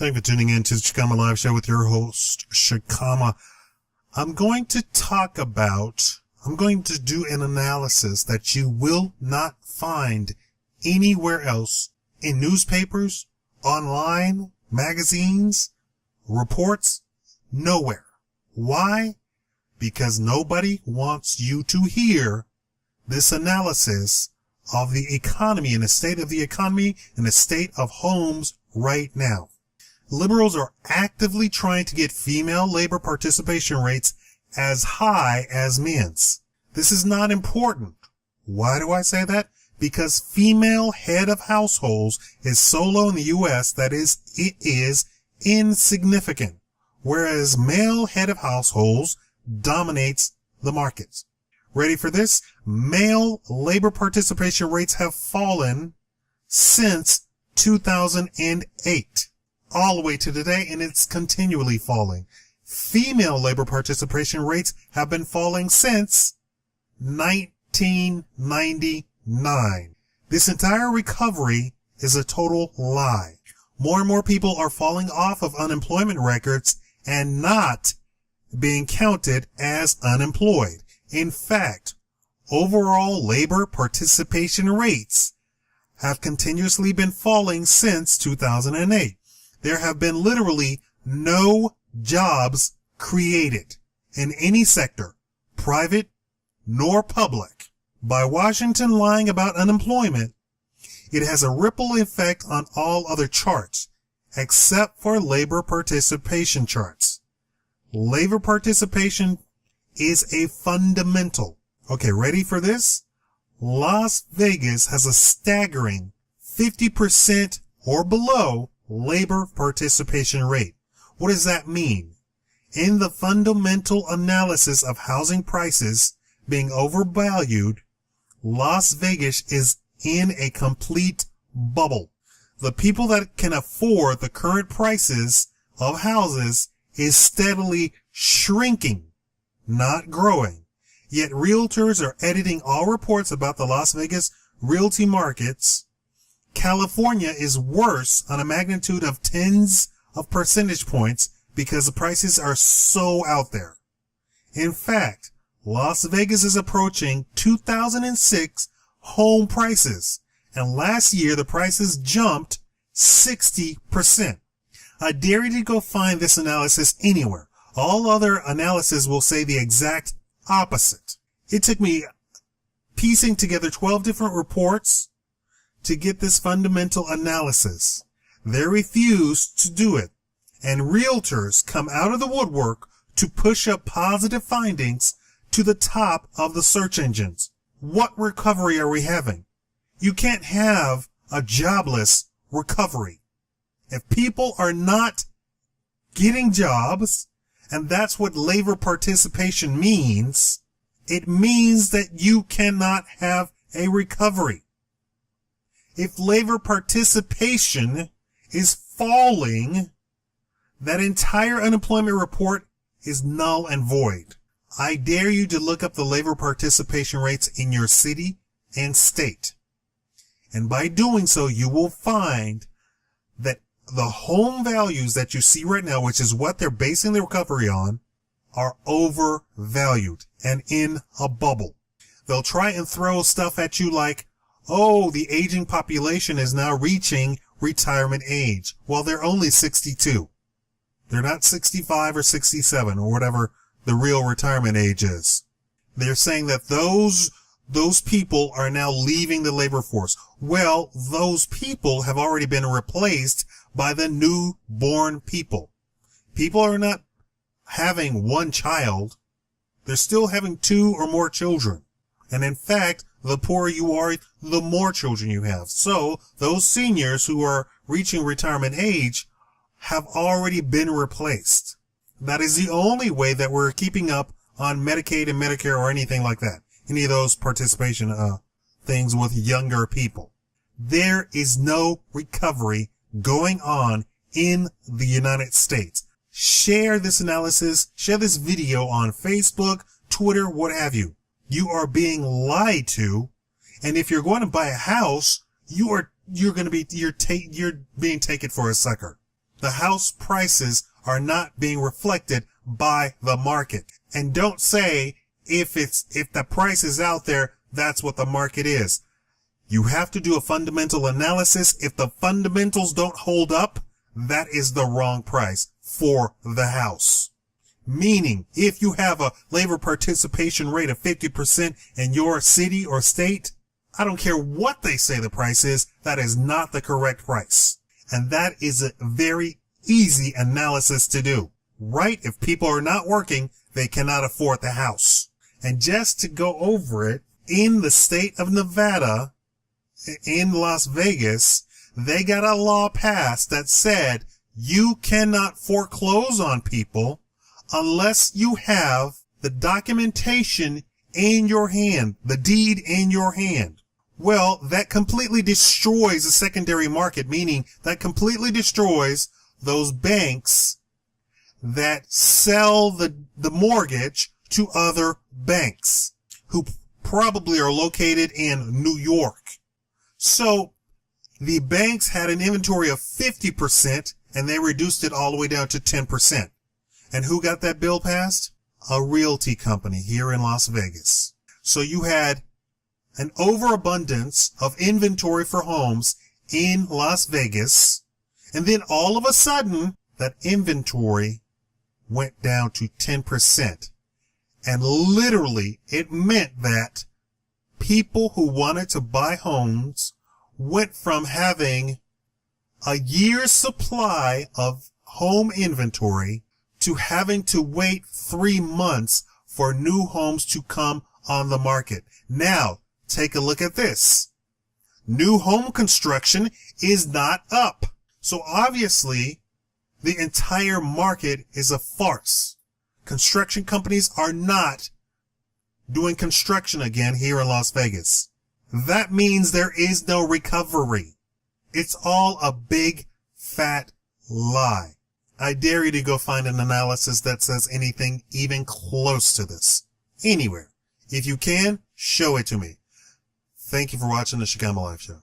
Thank you for tuning in to the Shikama Live Show with your host, Shikama. I'm going to do an analysis that you will not find anywhere else in newspapers, online, magazines, reports, nowhere. Why? Because nobody wants you to hear this analysis of the economy and the state of the economy and the state of homes right now. Liberals are actively trying to get female labor participation rates as high as men's. This is not important. Why do I say that? Because female head of households is so low in the U.S. that it is insignificant, whereas male head of households dominates the markets. Ready for this? Male labor participation rates have fallen since 2008. All the way to today, and it's continually falling. Female labor participation rates have been falling since 1999. This entire recovery is a total lie. More and more people are falling off of unemployment records and not being counted as unemployed. In fact, overall labor participation rates have continuously been falling since 2008. There have been literally no jobs created in any sector, private nor public. By Washington lying about unemployment, it has a ripple effect on all other charts, except for labor participation charts. Labor participation is a fundamental. Okay, ready for this? Las Vegas has a staggering 50% or below labor participation rate. What does that mean? In the fundamental analysis of housing prices being overvalued, Las Vegas is in a complete bubble. The people that can afford the current prices of houses is steadily shrinking, not growing. Yet realtors are editing all reports about the Las Vegas realty markets. California is worse on a magnitude of tens of percentage points because the prices are so out there. In fact, Las Vegas is approaching 2006 home prices, and last year the prices jumped 60%. I dare you to go find this analysis anywhere. All other analysis will say the exact opposite. It took me piecing together 12 different reports to get this fundamental analysis. They refused to do it, and realtors come out of the woodwork to push up positive findings to the top of the search engines. What recovery are we having? You can't have a jobless recovery. If people are not getting jobs, and that's what labor participation means, it means that you cannot have a recovery. If labor participation is falling, that entire unemployment report is null and void. I dare you to look up the labor participation rates in your city and state. And by doing so, you will find that the home values that you see right now, which is what they're basing the recovery on, are overvalued and in a bubble. They'll try and throw stuff at you like, oh, the aging population is now reaching retirement age. Well, they're only 62. They're not 65 or 67 or whatever the real retirement age is. They're saying that those people are now leaving the labor force. Well, those people have already been replaced by the newborn people. People are not having one child. They're still having 2 or more children. And in fact, the poorer you are, the more children you have. So those seniors who are reaching retirement age have already been replaced. That is the only way that we're keeping up on Medicaid and Medicare or anything like that. Any of those participation things with younger people. There is no recovery going on in the United States. Share this analysis, share this video on Facebook, Twitter, what have you. You are being lied to, and if you're going to buy a house, you're being taken for a sucker. The house prices are not being reflected by the market. And don't say if the price is out there, that's what the market is. You have to do a fundamental analysis. If the fundamentals don't hold up, that is the wrong price for the house. Meaning, if you have a labor participation rate of 50% in your city or state, I don't care what they say the price is, that is not the correct price. And that is a very easy analysis to do, right? If people are not working, they cannot afford the house. And just to go over it, in the state of Nevada, in Las Vegas, they got a law passed that said you cannot foreclose on people unless you have the documentation in your hand, the deed in your hand. Well, that completely destroys the secondary market, meaning that completely destroys those banks that sell the mortgage to other banks who probably are located in New York. So the banks had an inventory of 50% and they reduced it all the way down to 10%. And who got that bill passed? A realty company here in Las Vegas. So you had an overabundance of inventory for homes in Las Vegas. And then all of a sudden, that inventory went down to 10%. And literally, it meant that people who wanted to buy homes went from having a year's supply of home inventory to having to wait 3 months for new homes to come on the market. Now, take a look at this. New home construction is not up. So obviously, the entire market is a farce. Construction companies are not doing construction again here in Las Vegas. That means there is no recovery. It's all a big, fat lie. I dare you to go find an analysis that says anything even close to this. Anywhere. If you can, show it to me. Thank you for watching the Shikama Live Show.